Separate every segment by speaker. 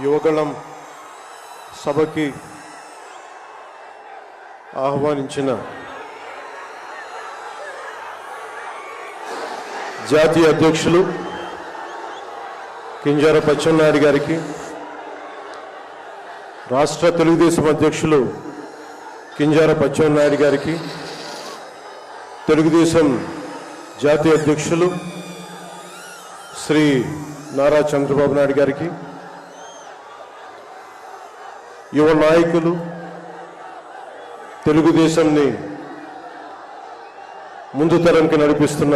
Speaker 1: యువగళం సభకి ఆహ్వానించిన జాతీయ అధ్యక్షులు కింజరాపు అచ్చెన్నాయుడు గారికి, రాష్ట్ర తెలుగుదేశం అధ్యక్షులు కింజరాపు అచ్చెన్నాయుడు గారికి, తెలుగుదేశం జాతీయ అధ్యక్షులు శ్రీ నారా చంద్రబాబు నాయుడు గారికి, యువ నాయకులు, తెలుగుదేశాన్ని ముందు తరంకి నడిపిస్తున్న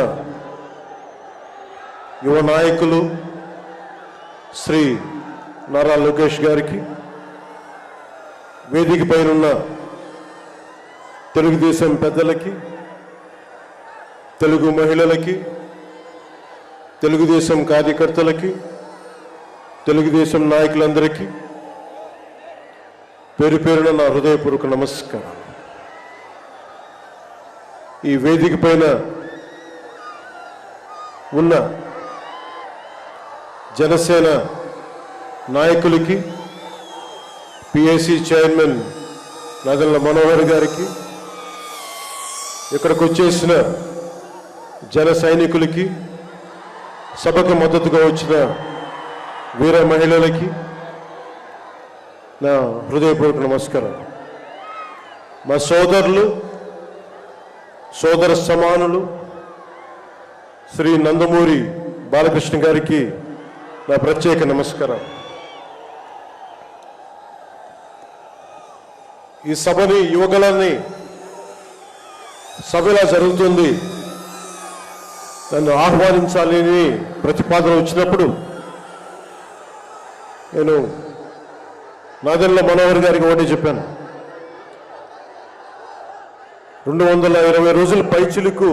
Speaker 1: యువ నాయకులు శ్రీ నారా లోకేష్ గారికి, వేదిక పైనున్న తెలుగుదేశం పెద్దలకి, తెలుగు మహిళలకి, తెలుగుదేశం కార్యకర్తలకి, తెలుగుదేశం నాయకులందరికీ పేరు పేరున నా హృదయపూర్వక నమస్కారం. ఈ వేదిక పైన ఉన్న జనసేన నాయకులకి, పిఏసి చైర్మన్ నాదెండ్ల మనోహర్ గారికి, ఇక్కడికి వచ్చేసిన జన సైనికులకి, సభకు మద్దతుగా వచ్చిన వీర మహిళలకి నా హృదయపూర్వక నమస్కారం. మా సోదరులు, సోదర సమానులు శ్రీ నందమూరి బాలకృష్ణ గారికి నా ప్రత్యేక నమస్కారం. ఈ సభని, యువగళాన్ని సభ ఇలా జరుగుతుంది, నన్ను ఆహ్వానించాలని ప్రతిపాదన వచ్చినప్పుడు నేను నాదెండ్ల మనోహర్ గారికి ఒకటి చెప్పాను. 220 రోజుల పైచిలుకు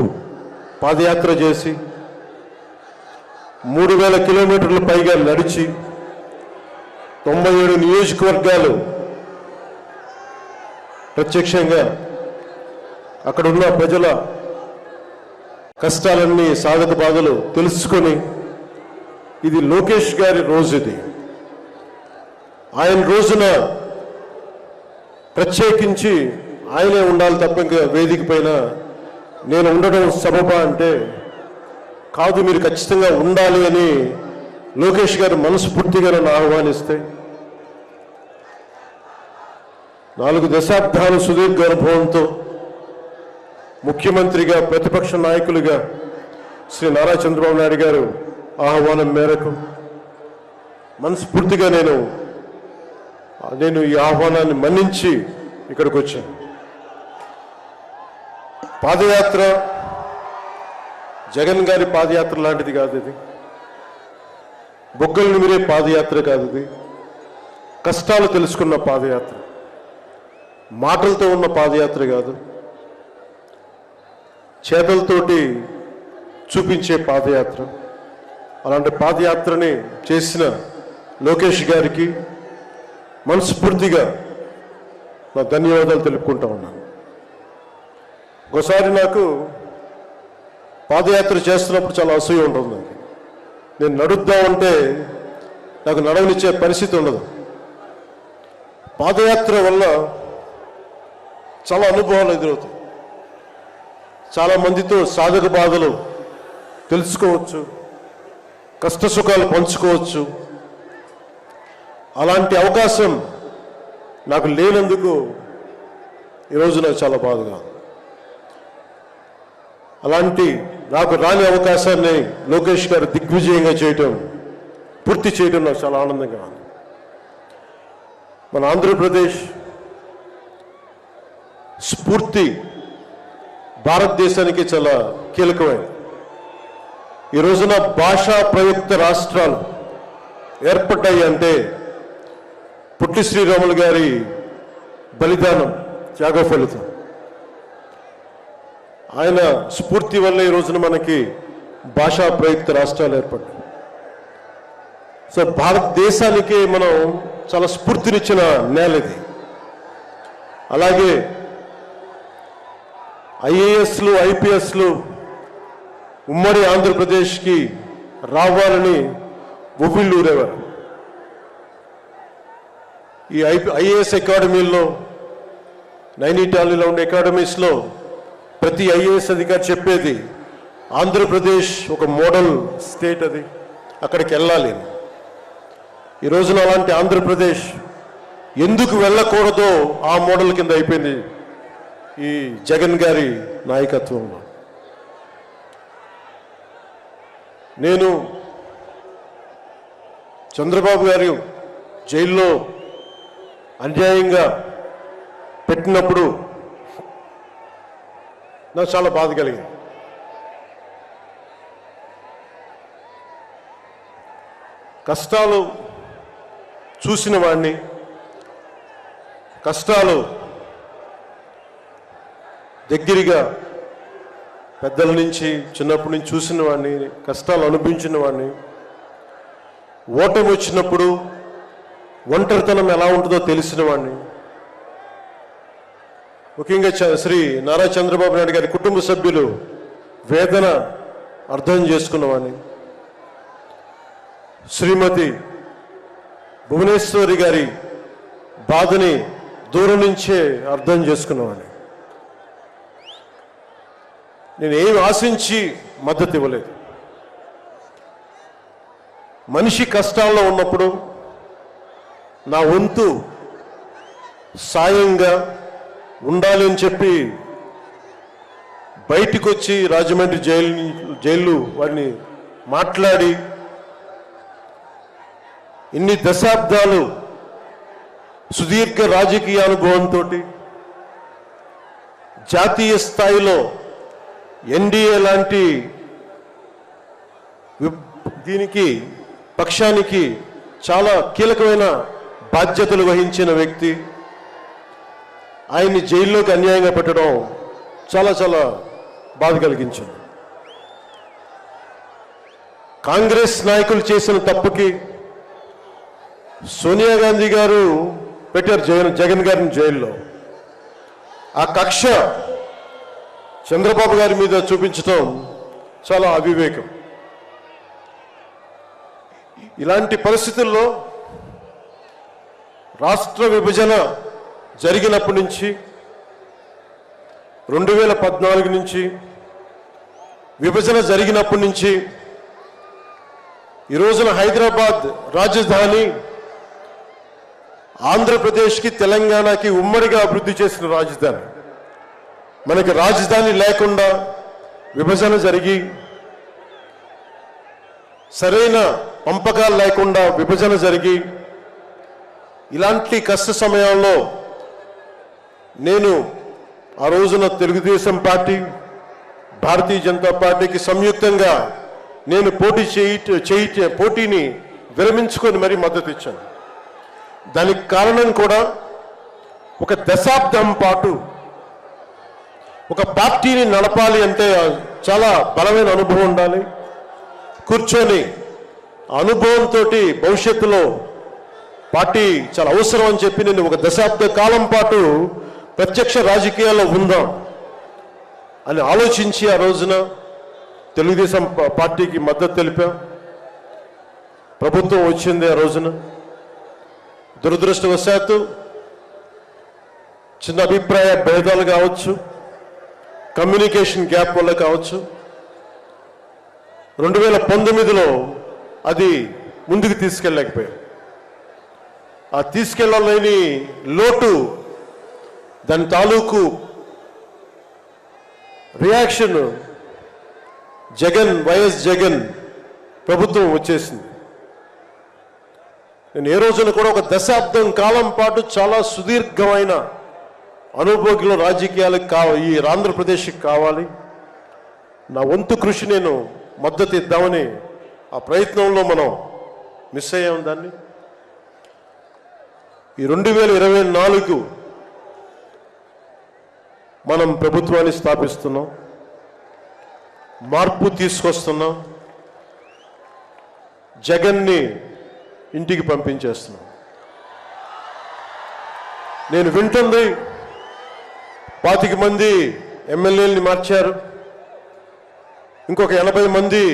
Speaker 1: పాదయాత్ర చేసి 3000 కిలోమీటర్ల పైగా నడిచి 97 నియోజకవర్గాలు ప్రత్యక్షంగా అక్కడున్న ప్రజల కష్టాలన్నీ, సాధక బాధలు తెలుసుకొని, ఇది లోకేష్ గారి రోజు, ఇది ఆయన రోజున ప్రత్యేకించి ఆయనే ఉండాలి తప్ప ఇంకా వేదిక పైన నేను ఉండడం సబబా అంటే కాదు, మీరు ఖచ్చితంగా ఉండాలి అని లోకేష్ గారు మనస్ఫూర్తిగా నన్ను ఆహ్వానిస్తే 4 దశాబ్దాల సుదీర్ఘ అనుభవంతో ముఖ్యమంత్రిగా, ప్రతిపక్ష నాయకులుగా శ్రీ నారా చంద్రబాబు నాయుడు గారు ఆహ్వానం మేరకు మనస్ఫూర్తిగా నేను ఈ ఆహ్వానాన్ని మన్నించి ఇక్కడికి వచ్చాను. పాదయాత్ర జగన్ గారి పాదయాత్ర లాంటిది కాదు, ఇది బొగ్గలు నిమిరే పాదయాత్ర కాదు, ఇది కష్టాలు తెలుసుకున్న పాదయాత్ర, మాటలతో ఉన్న పాదయాత్ర కాదు, చేతలతోటి చూపించే పాదయాత్ర. అలాంటి పాదయాత్రని చేసిన లోకేష్ గారికి మనస్ఫూర్తిగా నా ధన్యవాదాలు తెలుపుకుంటా ఉన్నాను. ఒకసారి నాకు పాదయాత్ర చేస్తున్నప్పుడు చాలా అసూయ ఉంటుంది. నేను నడుద్దామంటే నాకు నడవనిచ్చే పరిస్థితి ఉండదు. పాదయాత్ర వల్ల చాలా అనుభవాలు ఎదురవుతాయి. చాలా మందితో సాధక బాధలు తెలుసుకోవచ్చు, కష్ట సుఖాలు పంచుకోవచ్చు. అలాంటి అవకాశం నాకు లేనందుకు ఈరోజు నాకు చాలా బాధగా. అలాంటి నాకు రాని అవకాశాన్ని లోకేష్ గారు దిగ్విజయంగా చేయటం, పూర్తి చేయడం నాకు చాలా ఆనందంగా ఉంది. మన ఆంధ్రప్రదేశ్ స్ఫూర్తి భారతదేశానికి చాలా కీలకమైనది. ఈ రోజున భాషా ప్రయుక్త రాష్ట్రాలు ఏర్పడ్డాయి అంటే పుట్టి శ్రీరాములు గారి బలిదానం, త్యాగ ఫలితం. ఆయన స్ఫూర్తి వల్ల ఈ రోజున మనకి భాషా ప్రయుక్త రాష్ట్రాలు ఏర్పడ్డాయి. సో భారతదేశానికి మనం చాలా స్ఫూర్తినిచ్చిన నేల ఇది. అలాగే ఐఏఎస్లు, ఐపీఎస్లు ఉమ్మడి ఆంధ్రప్రదేశ్కి రావాలని ఉవ్విళ్ళూరేవారు. ఈ ఐఏఎస్ అకాడమీల్లో, నైనిటాల్లో ఉండే అకాడమీస్లో ప్రతి ఐఏఎస్ అధికారి చెప్పేది ఆంధ్రప్రదేశ్ ఒక మోడల్ స్టేట్, అది అక్కడికి వెళ్ళాలి. ఈ రోజున అలాంటి ఆంధ్రప్రదేశ్ ఎందుకు వెళ్ళకూడదో ఆ మోడల్ కింద అయిపోయింది ఈ జగన్ గారి నాయకత్వంలో. నేను చంద్రబాబు గారు జైల్లో అన్యాయంగా పెట్టినప్పుడు నాకు చాలా బాధ కలిగింది. కష్టాలు చూసిన వాడిని, కష్టాలు దగ్గరగా పెద్దల నుంచి చిన్నప్పటి నుంచి చూసిన వాడిని, కష్టాలు అనుభవించిన వాడిని, ఓటమి వచ్చినప్పుడు ఒంటరితనం ఎలా ఉంటుందో తెలిసిన వాడిని, ముఖ్యంగా శ్రీ నారా చంద్రబాబు నాయుడు గారి కుటుంబ సభ్యులు వేదన అర్థం చేసుకున్నవాడిని, శ్రీమతి భువనేశ్వరి గారి బాధని దూరం నుంచే అర్థం చేసుకున్నవాడిని. నేను ఏమి ఆశించి మద్దతు ఇవ్వలేదు. మనిషి కష్టాల్లో ఉన్నప్పుడు నా వంతు సాయంగా ఉండాలి అని చెప్పి బయటికి వచ్చి రాజమండ్రి జైలు వారిని మాట్లాడి ఇన్ని దశాబ్దాలు సుదీర్ఘ రాజకీయ అనుభవంతో జాతీయ స్థాయిలో ఎన్డీఏ లాంటి దీనికి పక్షానికి చాలా కీలకమైన బాధ్యతలు వహించిన వ్యక్తి, ఆయన్ని జైల్లోకి అన్యాయంగా పెట్టడం చాలా చాలా బాధ కలిగించింది. కాంగ్రెస్ నాయకులు చేసిన తప్పుకి సోనియా గాంధీ గారు పెట్టారు జగన్ గారిని జైల్లో. ఆ కక్ష చంద్రబాబు గారి మీద చూపించడం చాలా అవివేకం. ఇలాంటి పరిస్థితుల్లో రాష్ట్ర విభజన జరిగినప్పటి నుంచి 2014 నుంచి విభజన జరిగినప్పటి నుంచి ఈ రోజున హైదరాబాద్ రాజధాని ఆంధ్రప్రదేశ్కి తెలంగాణకి ఉమ్మడిగా అభివృద్ధి చేసిన రాజధాని. మనకి రాజధాని లేకుండా విభజన జరిగి సరైన పంపకాలు లేకుండా విభజన జరిగి ఇలాంటి కష్ట సమయంలో నేను ఆ రోజున తెలుగుదేశం పార్టీ, భారతీయ జనతా పార్టీకి సంయుక్తంగా నేను పోటీని విరమించుకొని మరీ మద్దతు ఇచ్చాను. దానికి కారణం కూడా ఒక దశాబ్దం పాటు ఒక పార్టీని నడపాలి అంటే చాలా బలమైన అనుభవం ఉండాలి. కూర్చొని అనుభవంతో భవిష్యత్తులో పార్టీ చాలా అవసరం అని చెప్పి నేను ఒక దశాబ్ద కాలం పాటు ప్రత్యక్ష రాజకీయాల్లో ఉందాం అని ఆలోచించి ఆ రోజున తెలుగుదేశం పార్టీకి మద్దతు తెలిపాం. ప్రభుత్వం వచ్చింది ఆ రోజున. దురదృష్టవశాత్తు చిన్న అభిప్రాయ భేదాలు కావచ్చు, కమ్యూనికేషన్ గ్యాప్ వల్ల కావచ్చు 2019లో అది ముందుకు తీసుకెళ్ళలేకపోయాం. ఆ తీసుకెళ్ళలేని లోటు, దాని తాలూకు రియాక్షన్ వైఎస్ జగన్ ప్రభుత్వం వచ్చేసింది. నేను ఏ రోజున కూడా ఒక దశాబ్దం కాలం పాటు చాలా సుదీర్ఘమైన అనుభోగిలో రాజకీయాలకు ఈ ఆంధ్రప్రదేశ్కి కావాలి, నా వంతు కృషి నేను మద్దతు ఇద్దామని ఆ ప్రయత్నంలో మనం మిస్ అయ్యాం. దాన్ని ఈ 2024 మనం ప్రభుత్వాన్ని స్థాపిస్తున్నాం, మార్పు తీసుకొస్తున్నాం, జగన్ని ఇంటికి పంపించేస్తున్నాం. నేను వింటుంది 25 మంది ఎమ్మెల్యేలని మార్చారు, ఇంకొక 80 మంది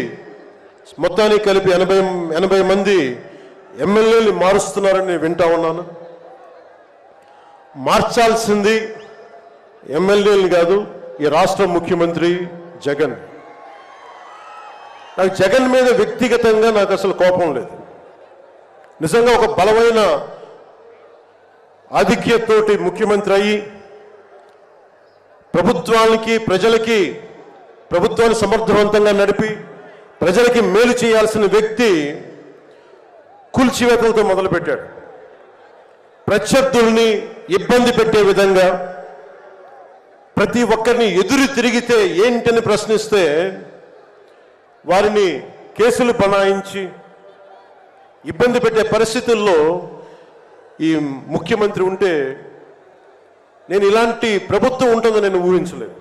Speaker 1: మొత్తానికి కలిపి 80 మంది ఎమ్మెల్యేలు మారుస్తున్నారని నేను వింటా ఉన్నాను. మార్చాల్సింది ఎమ్మెల్యేలు కాదు, ఈ రాష్ట్ర ముఖ్యమంత్రి జగన్. నాకు జగన్ మీద వ్యక్తిగతంగా నాకు అసలు కోపం లేదు. నిజంగా ఒక బలమైన ఆధిక్యతతోటి ముఖ్యమంత్రి అయ్యి ప్రభుత్వాన్ని సమర్థవంతంగా నడిపి ప్రజలకి మేలు చేయాల్సిన వ్యక్తి కూల్చివేతలతో మొదలుపెట్టాడు. ప్రత్యర్థుల్ని ఇబ్బంది పెట్టే విధంగా ప్రతి ఒక్కరిని ఎదురు తిరిగితే ఏంటని ప్రశ్నిస్తే వారిని కేసులు బనాయించి ఇబ్బంది పెట్టే పరిస్థితుల్లో ఈ ముఖ్యమంత్రి ఉంటే నేను ఇలాంటి ప్రభుత్వం ఉంటుందని నేను ఊహించలేదు.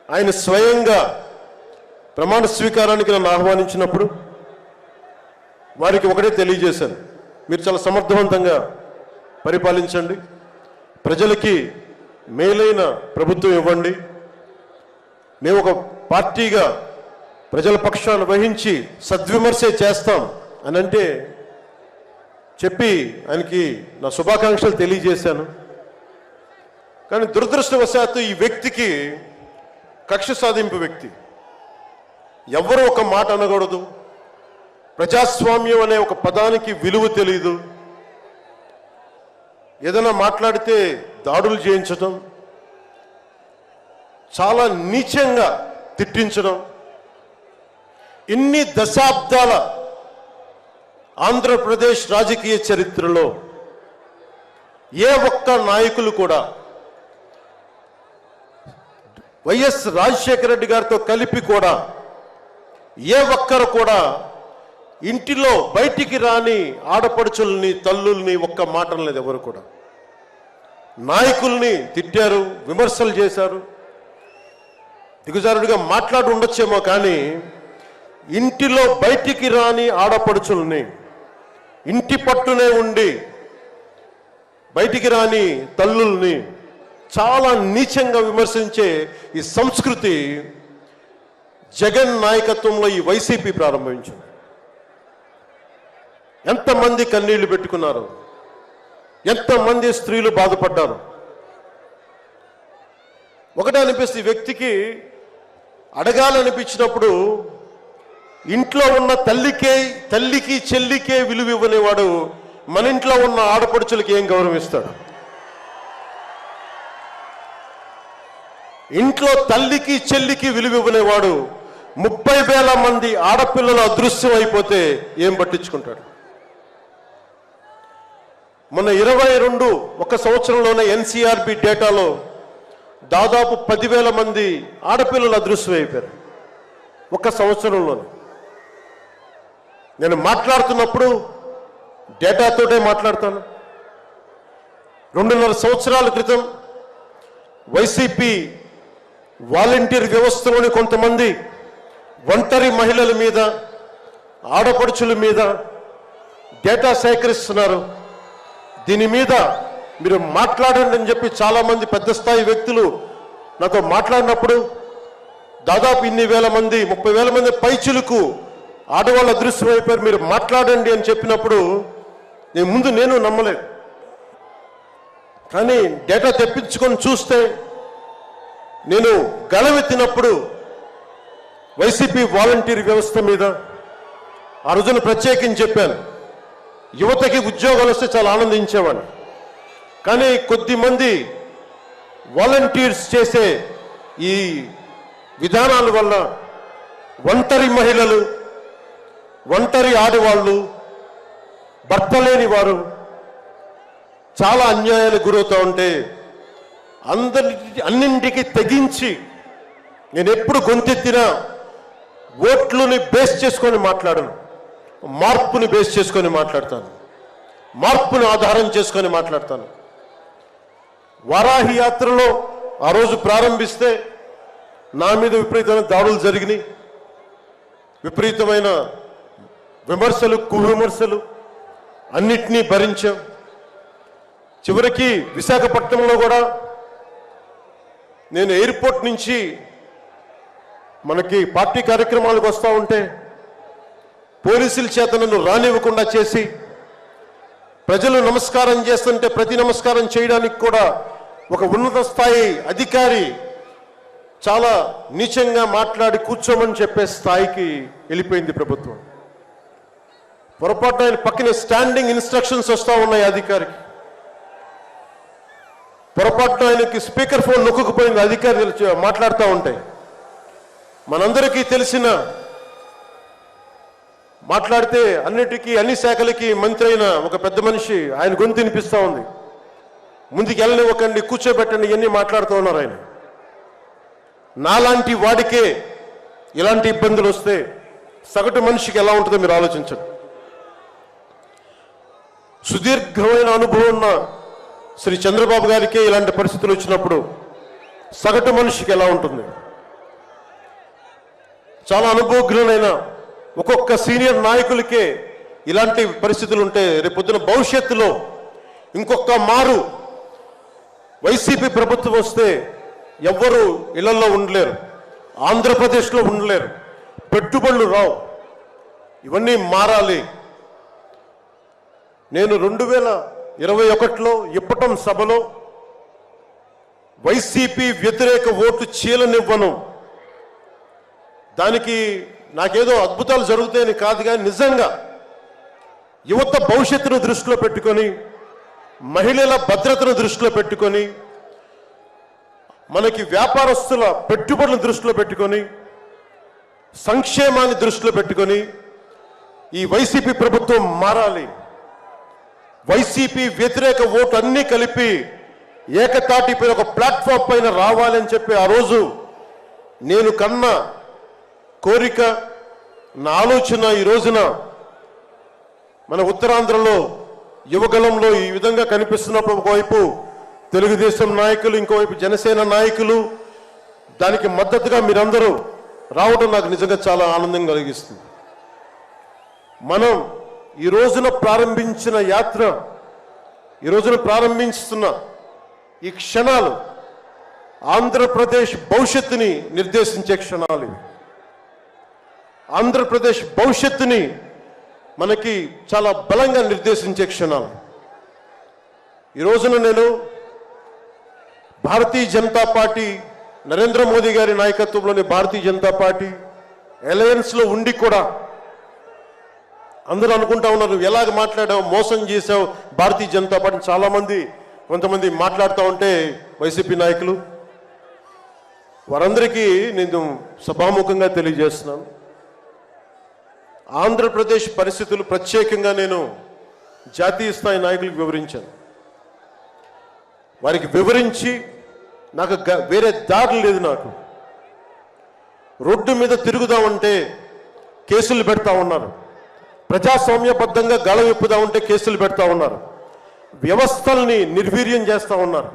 Speaker 1: ఆయన స్వయంగా ప్రమాణ స్వీకారానికి నన్ను ఆహ్వానించినప్పుడు వారికి ఒకటే తెలియజేశాను, మీరు చాలా సమర్థవంతంగా పరిపాలించండి, ప్రజలకి మేలైన ప్రభుత్వం ఇవ్వండి, మేము ఒక పార్టీగా ప్రజల పక్షాన్ని వహించి సద్విమర్శే చేస్తాం అని అంటే చెప్పి ఆయనకి నా శుభాకాంక్షలు తెలియజేశాను. కానీ దురదృష్టవశాత్తు ఈ వ్యక్తికి కక్ష సాధింపు వ్యక్తి, ఎవరు ఒక మాట అనకూడదు, ప్రజాస్వామ్యం అనే ఒక పదానికి విలువ తెలియదు, ఏదైనా మాట్లాడితే దాడులు చేయించడం, చాలా నీచంగా తిట్టించడం, ఇన్ని దశాబ్దాల ఆంధ్రప్రదేశ్ రాజకీయ చరిత్రలో ఏ ఒక్క నాయకులు కూడా వైఎస్ రాజశేఖర రెడ్డి గారితో కలిపి కూడా ఏ ఒక్కరు కూడా ఇంటిలో బయటికి రాని ఆడపడుచుల్ని తల్లుల్ని ఒక్క మాట లేదు. ఎవరు కూడా నాయకుల్ని తిట్టారు, విమర్శలు చేశారు, దిగుజారుడిగా మాట్లాడి ఉండొచ్చేమో, కానీ ఇంటిలో బయటికి రాని ఆడపడుచుల్ని, ఇంటి పట్టునే ఉండి బయటికి రాని తల్లుల్ని చాలా నీచంగా విమర్శించే ఈ సంస్కృతి జగన్ నాయకత్వంలో ఈ వైసీపీ ప్రారంభించింది. ఎంతమంది కన్నీళ్లు పెట్టుకున్నారు, ఎంతమంది స్త్రీలు బాధపడ్డారు. ఒకటే అనిపిస్తుంది, ఈ వ్యక్తికి అడగాలనిపించినప్పుడు ఇంట్లో ఉన్న తల్లికి చెల్లికే విలువ ఇవ్వనేవాడు మన ఇంట్లో ఉన్న ఆడపడుచులకి ఏం గౌరవిస్తాడు? ఇంట్లో తల్లికి చెల్లికి విలువ ఇవ్వనేవాడు 30,000 మంది ఆడపిల్లలు అదృశ్యం అయిపోతే ఏం పట్టించుకుంటాడు? మొన్న 22 ఒక సంవత్సరంలోనే ఎన్సీఆర్బీ డేటాలో దాదాపు 10,000 మంది ఆడపిల్లలు అదృశ్యం అయిపోయారు ఒక సంవత్సరంలోనే. నేను మాట్లాడుతున్నప్పుడు డేటాతోటే మాట్లాడతాను. 2.5 సంవత్సరాల క్రితం వైసీపీ వాలంటీర్ వ్యవస్థలోని కొంతమంది ఒంటరి మహిళల మీద, ఆడపడుచుల మీద డేటా సేకరిస్తున్నారు. దీని మీద మీరు మాట్లాడండి అని చెప్పి చాలామంది పెద్ద స్థాయి వ్యక్తులు నాతో మాట్లాడినప్పుడు దాదాపు ఇన్ని వేల మంది, 30,000 మంది పైచులకు ఆడవాళ్ళు అదృశ్యమైపోయారు, మీరు మాట్లాడండి అని చెప్పినప్పుడు నేను నమ్మలేదు. కానీ డేటా తెప్పించుకొని చూస్తే నేను గలవెత్తినప్పుడు వైసీపీ వాలంటీర్ వ్యవస్థ మీద ఆ రోజున ప్రత్యేకించి చెప్పాను, యువతకి ఉద్యోగాలు వస్తే చాలా ఆనందించేవాడిని. కానీ కొద్దిమంది వాలంటీర్స్ చేసే ఈ విధానాల వల్ల ఒంటరి మహిళలు, ఒంటరి ఆడవాళ్ళు, భర్త లేని వారు చాలా అన్యాయాలకు గురవుతూ ఉంటే అన్నింటికి తెగించి నేను ఎప్పుడు గొంతెత్తినా ఓట్లుని బేస్ చేసుకొని మాట్లాడను, మార్పుని బేస్ చేసుకొని మాట్లాడతాను, మార్పుని ఆధారం చేసుకొని మాట్లాడతాను. వారాహి యాత్రలో ఆ రోజు ప్రారంభిస్తే నా మీద విపరీతమైన దాడులు జరిగినాయి, విపరీతమైన విమర్శలు, కువిమర్శలు అన్నిటినీ భరించాం. చివరికి విశాఖపట్నంలో కూడా నేను ఎయిర్పోర్ట్ నుంచి మనకి పార్టీ కార్యక్రమాలకు వస్తూ ఉంటే పోలీసుల చేత నన్ను రానివ్వకుండా చేసి, ప్రజలు నమస్కారం చేస్తుంటే ప్రతి నమస్కారం చేయడానికి కూడా ఒక ఉన్నత స్థాయి అధికారి చాలా నీచంగా మాట్లాడి కూర్చోమని చెప్పే స్థాయికి వెళ్ళిపోయింది ప్రభుత్వం. పొరపాటు ఆయన పక్కనే స్టాండింగ్ ఇన్స్ట్రక్షన్స్ వస్తూ ఉన్నాయి అధికారికి. పొరపాటున ఆయనకి స్పీకర్ ఫోన్ నొక్కుకుపోయింది అధికారులు మాట్లాడుతూ ఉంటాయి. మనందరికీ తెలిసిన మాట్లాడితే అన్నిటికీ అన్ని శాఖలకి మంత్రి అయిన ఒక పెద్ద మనిషి ఆయన గొంతు వినిపిస్తూ ఉంది. ముందుకు వెళ్ళనివ్వకండి, కూర్చోబెట్టండి, ఇవన్నీ మాట్లాడుతూ ఉన్నారు ఆయన. నాలాంటి వాడికే ఇలాంటి ఇబ్బందులు వస్తే సగటు మనిషికి ఎలా ఉంటుందో మీరు ఆలోచించండి. సుదీర్ఘమైన అనుభవం ఉన్న శ్రీ చంద్రబాబు గారికే ఇలాంటి పరిస్థితులు వచ్చినప్పుడు సగటు మనిషికి ఎలా ఉంటుంది? చాలా అనుభవజ్ఞులైన ఒక్కొక్క సీనియర్ నాయకులకే ఇలాంటి పరిస్థితులు ఉంటే రేపొద్దున భవిష్యత్తులో ఇంకొక మారు వైసీపీ ప్రభుత్వం వస్తే ఎవ్వరూ ఇళ్లలో ఉండలేరు, ఆంధ్రప్రదేశ్లో ఉండలేరు, పెట్టుబడులు రావు. ఇవన్నీ మారాలి. నేను 2021లో ఇప్పటం సభలో వైసీపీ వ్యతిరేక ఓటు చీలనివ్వను. దానికి నాకేదో అద్భుతాలు జరుగుతాయని కాదు, కానీ నిజంగా యువత భవిష్యత్తును దృష్టిలో పెట్టుకొని, మహిళల భద్రతను దృష్టిలో పెట్టుకొని, మనకి వ్యాపారస్తుల పెట్టుబడులను దృష్టిలో పెట్టుకొని, సంక్షేమాన్ని దృష్టిలో పెట్టుకొని ఈ వైసీపీ ప్రభుత్వం మారాలి. వైసీపీ వ్యతిరేక ఓటు అన్నీ కలిపి ఏకతాటిపై ఒక ప్లాట్ఫామ్ పైన రావాలని చెప్పి ఆ రోజు నేను కన్న కోరిక, నా ఆలోచన ఈ రోజున మన ఉత్తరాంధ్రలో యువగలంలో ఈ విధంగా కనిపిస్తున్నప్పుడు ఒకవైపు తెలుగుదేశం నాయకులు, ఇంకోవైపు జనసేన నాయకులు, దానికి మద్దతుగా మీరందరూ రావడం నాకు నిజంగా చాలా ఆనందం కలిగిస్తుంది. మనం ఈ రోజున ప్రారంభించిన యాత్ర, ఈ రోజున ప్రారంభిస్తున్న ఈ క్షణాలు ఆంధ్రప్రదేశ్ భవిష్యత్తుని నిర్దేశించే క్షణాలు ఇవి. ఆంధ్రప్రదేశ్ భవిష్యత్తుని మనకి చాలా బలంగా నిర్దేశించే క్షణాలు. ఈ రోజున నేను భారతీయ జనతా పార్టీ, నరేంద్ర మోదీ గారి నాయకత్వంలోని భారతీయ జనతా పార్టీ అలయన్స్లో ఉండి కూడా అందరూ అనుకుంటా ఉన్నారు, ఎలాగ మాట్లాడావు, మోసం చేశావు భారతీయ జనతా పార్టీ. చాలామంది కొంతమంది మాట్లాడుతూ ఉంటే వైసీపీ నాయకులు, వారందరికీ నేను సభాముఖంగా తెలియజేస్తున్నాను, ఆంధ్రప్రదేశ్ పరిస్థితులు ప్రత్యేకంగా నేను జాతీయ స్థాయి నాయకులకు వివరించాను. వారికి వివరించి నాకు వేరే దారి లేదు. నాకు రోడ్డు మీద తిరుగుదామంటే కేసులు పెడతా ఉన్నారు, ప్రజాస్వామ్యబద్ధంగా గళ విప్పుదామంటే కేసులు పెడతా ఉన్నారు, వ్యవస్థల్ని నిర్వీర్యం చేస్తూ ఉన్నారు.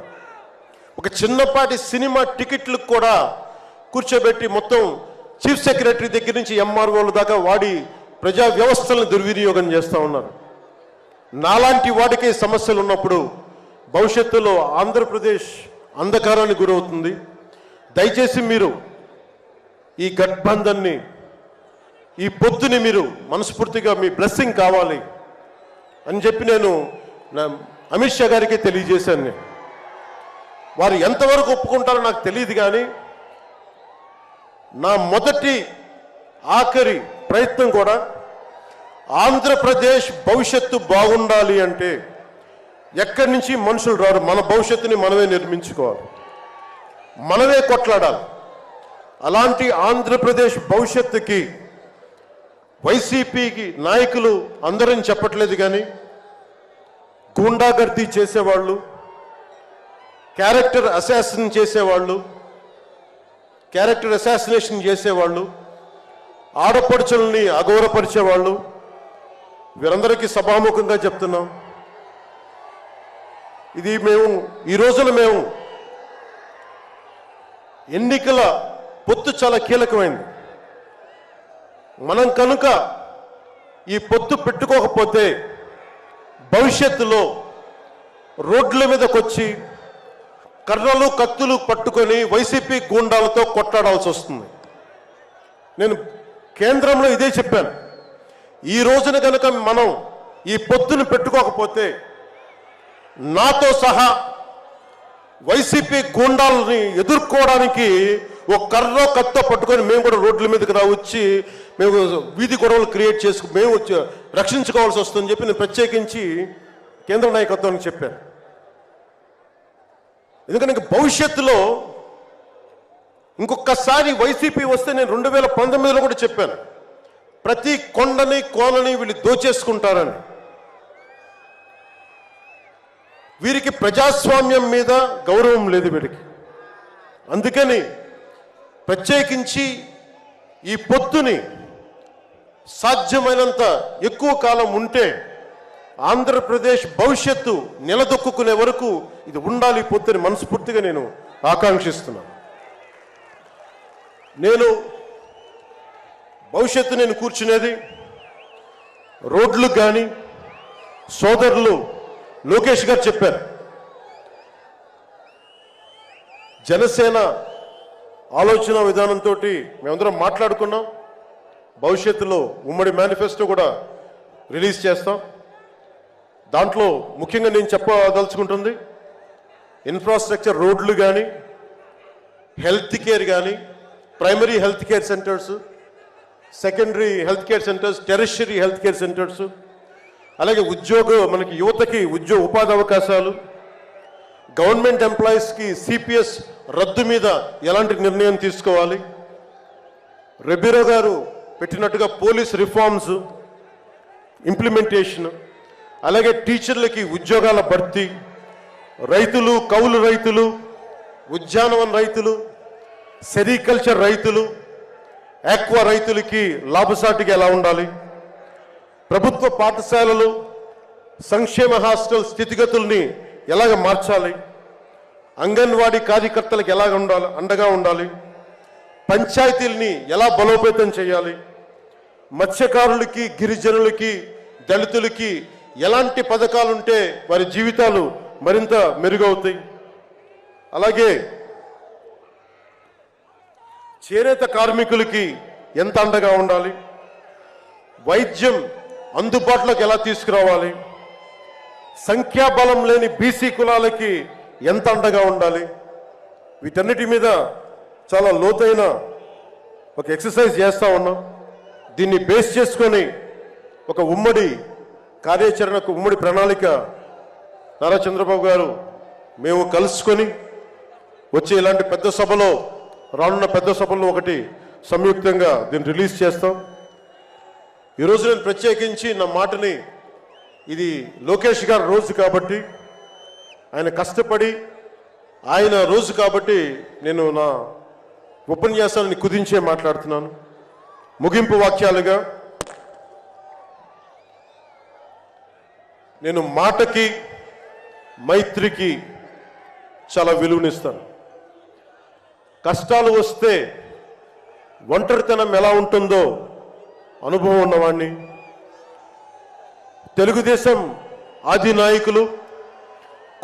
Speaker 1: ఒక చిన్నపాటి సినిమా టికెట్లకు కూడా కూర్చోబెట్టి మొత్తం చీఫ్ సెక్రటరీ దగ్గర నుంచి ఎంఆర్ఓల దాకా వాడి ప్రజా వ్యవస్థలను దుర్వినియోగం చేస్తూ ఉన్నారు. నాలాంటి వాడికి సమస్యలు ఉన్నప్పుడు భవిష్యత్తులో ఆంధ్రప్రదేశ్ అంధకారానికి గురవుతుంది. దయచేసి మీరు ఈ గఠబంధన్ని, ఈ పొత్తుని మీరు మనస్ఫూర్తిగా మీ బ్లెస్సింగ్ కావాలి అని చెప్పి నేను అమిత్ షా గారికి తెలియజేశాను. నేను వారు ఎంతవరకు ఒప్పుకుంటారో నాకు తెలియదు, కానీ నా మొదటి ఆఖరి ప్రయత్నం కూడా ఆంధ్రప్రదేశ్ భవిష్యత్తు బాగుండాలి అంటే ఎక్కడి నుంచి మనుషులు రారు, మన భవిష్యత్తుని మనమే నిర్మించుకోవాలి, మనమే కొట్లాడాలి. అలాంటి ఆంధ్రప్రదేశ్ భవిష్యత్తుకి వైసీపీకి నాయకులు అందరని చెప్పట్లేదు, కానీ గూండాగర్దీ చేసేవాళ్ళు, క్యారెక్టర్ అసాసినేషన్ చేసేవాళ్ళు, ఆడపడుచుల్ని అగౌరవపరిచేవాళ్ళు, వీరందరికీ సభాముఖంగా చెప్తున్నాం, ఇది ఈ రోజున మేము ఎన్నికల పొత్తు చాలా కీలకమైంది. మనం కనుక ఈ పొత్తు పెట్టుకోకపోతే భవిష్యత్తులో రోడ్ల మీదకొచ్చి కర్రలు కత్తులు పట్టుకొని వైసీపీ గూండాలతో కొట్లాడాల్సి వస్తుంది. నేను కేంద్రంలో ఇదే చెప్పాను, ఈ రోజున కనుక మనం ఈ పొత్తును పెట్టుకోకపోతే నాతో సహా వైసీపీ గూండాలని ఎదుర్కోవడానికి ఒక కర్ర కత్తో పట్టుకొని మేము కూడా రోడ్ల మీదకి వచ్చి మేము వీధి గొడవలు క్రియేట్ చేసుకు మేము రక్షించుకోవాల్సి వస్తుందని చెప్పి నేను ప్రత్యేకించి కేంద్ర నాయకత్వానికి చెప్పాను. ఎందుకంటే భవిష్యత్తులో ఇంకొకసారి వైసీపీ వస్తే నేను 2019లో కూడా చెప్పాను, ప్రతి కొండని కోనని వీళ్ళు దోచేసుకుంటారని. వీరికి ప్రజాస్వామ్యం మీద గౌరవం లేదు వీరికి. అందుకని ప్రత్యేకించి ఈ పొత్తుని సాధ్యమైనంత ఎక్కువ కాలం ఉంటే ఆంధ్రప్రదేశ్ భవిష్యత్తు నిలదొక్కునే వరకు ఇది ఉండాలి పొత్తుని మనస్ఫూర్తిగా నేను ఆకాంక్షిస్తున్నాను. నేను భవిష్యత్తు నేను కూర్చునేది రోడ్లు కానీ సోదరులు లోకేష్ గారు చెప్పారు, జనసేన ఆలోచన విధానంతో మేమందరం మాట్లాడుకున్నాం. భవిష్యత్తులో ఉమ్మడి మేనిఫెస్టో కూడా రిలీజ్ చేస్తాం. దాంట్లో ముఖ్యంగా నేను చెప్పదలుచుకుంటుంది ఇన్ఫ్రాస్ట్రక్చర్, రోడ్లు కానీ హెల్త్ కేర్ కానీ, primary health care centres, secondary health care centres, tertiary health care centres, అలాగే మనకి యువతకి ఉపాధి అవకాశాలు, గవర్నమెంట్ ఎంప్లాయీస్కి సిపిఎస్ రద్దు మీద ఎలాంటి నిర్ణయం తీసుకోవాలి, రెబీరో గారు పెట్టినట్టుగా పోలీస్ రిఫార్మ్స్ ఇంప్లిమెంటేషన్, అలాగే టీచర్లకి ఉద్యోగాల భర్తీ, రైతులు, కౌలు రైతులు, ఉద్యానవన రైతులు, సెరికల్చర్ రైతులు, ఆక్వా రైతులకి లాభసాటిగా ఎలా ఉండాలి, ప్రభుత్వ పాఠశాలలు, సంక్షేమ హాస్టల్ స్థితిగతుల్ని ఎలాగ మార్చాలి, అంగన్వాడీ కార్యకర్తలకు ఎలాగ అండగా ఉండాలి, పంచాయతీల్ని ఎలా బలోపేతం చేయాలి, మత్స్యకారులకి, గిరిజనులకి, దళితులకి ఎలాంటి పథకాలుంటే వారి జీవితాలు మరింత మెరుగవుతాయి, అలాగే చేనేత కార్మికులకి ఎంత అండగా ఉండాలి, వైద్యం అందుబాటులోకి ఎలా తీసుకురావాలి, సంఖ్యాబలం లేని బీసీ కులాలకి ఎంత అండగా ఉండాలి, వీటన్నిటి మీద చాలా లోతైన ఒక ఎక్సర్సైజ్ చేస్తూ ఉన్నాం. దీన్ని బేస్ చేసుకొని ఒక ఉమ్మడి కార్యాచరణకు, ఉమ్మడి ప్రణాళిక నారా చంద్రబాబు గారు మేము కలుసుకొని వచ్చే ఇలాంటి పెద్ద సభలో, రానున్న పెద్ద సభల్లో ఒకటి సంయుక్తంగా దీన్ని రిలీజ్ చేస్తాం. ఈరోజు నేను ప్రత్యేకించి నా మాటని, ఇది లోకేష్ గారి రోజు కాబట్టి, ఆయన కష్టపడి ఆయన రోజు కాబట్టి నేను నా ఉపన్యాసాన్ని కుదించే మాట్లాడుతున్నాను. ముగింపు వాక్యాలుగా నేను మాటకి, మైత్రికి చాలా విలువనిస్తాను. కష్టాలు వస్తే ఒంటరితనం ఎలా ఉంటుందో అనుభవం ఉన్నవాడిని. తెలుగుదేశం ఆది నాయకులు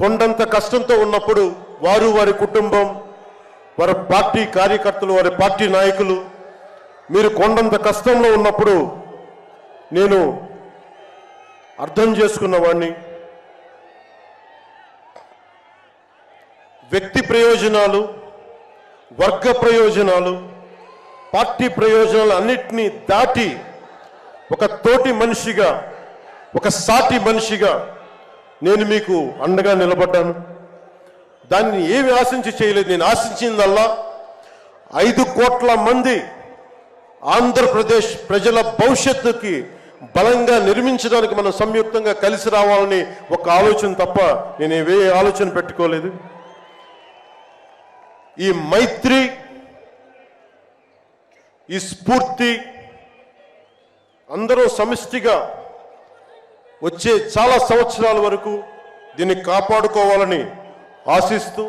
Speaker 1: కొండంత కష్టంతో ఉన్నప్పుడు వారు, వారి కుటుంబం, వారి పార్టీ కార్యకర్తలు, వారి పార్టీ నాయకులు, మీరు కొండంత కష్టంలో ఉన్నప్పుడు నేను అర్థం చేసుకున్నవాడిని. వ్యక్తి ప్రయోజనాలు, వర్గ ప్రయోజనాలు, పార్టీ ప్రయోజనాలు అన్నిటినీ దాటి ఒక తోటి మనిషిగా, ఒక సాటి మనిషిగా నేను మీకు అండగా నిలబడ్డాను. దాన్ని ఏమి ఆశించి చేయలేదు. నేను ఆశించిందల్లా 5 కోట్ల మంది ఆంధ్రప్రదేశ్ ప్రజల భవిష్యత్తుకి బలంగా నిర్మించడానికి మనం సంయుక్తంగా కలిసి రావాలని ఒక ఆలోచన తప్ప నేను ఏ ఆలోచన పెట్టుకోలేదు. ఈ మైత్రి, ఈ స్ఫూర్తి అందరూ సమిష్టిగా వచ్చే చాలా సంవత్సరాల వరకు దీన్ని కాపాడుకోవాలని ఆశిస్తూ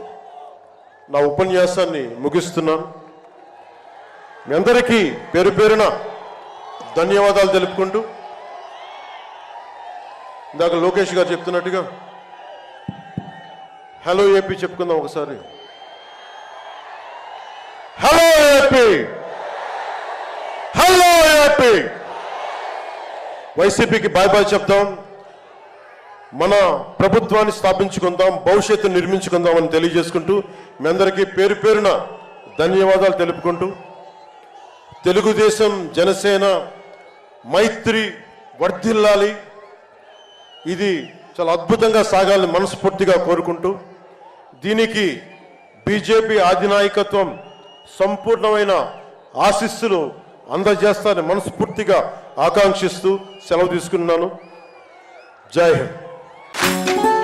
Speaker 1: నా ఉపన్యాసాన్ని ముగిస్తున్నాను. మీ అందరికీ పేరు పేరున ధన్యవాదాలు తెలుపుకుంటూ, ఇందాక లోకేష్ గారు చెప్తున్నట్టుగా హలో ఏపీ చెప్పుకుందాం ఒకసారి. Hello AP, hello AP. వైసీపీకి బాయ్ బాయ్ చెప్తాం. మన ప్రభుత్వాన్ని స్థాపించుకుందాం, భవిష్యత్తు నిర్మించుకుందాం అని తెలియజేసుకుంటూ మీ అందరికీ పేరు పేరున ధన్యవాదాలు తెలుపుకుంటూ తెలుగుదేశం జనసేన మైత్రి వర్ధిల్లాలి, ఇది చాలా అద్భుతంగా సాగాలని మనస్ఫూర్తిగా కోరుకుంటూ దీనికి బీజేపీ అధినాయకత్వం సంపూర్ణమైన ఆశీస్సులు అందజేస్తారని మనస్ఫూర్తిగా ఆకాంక్షిస్తూ సెలవు తీసుకున్నాను. జై హింద్.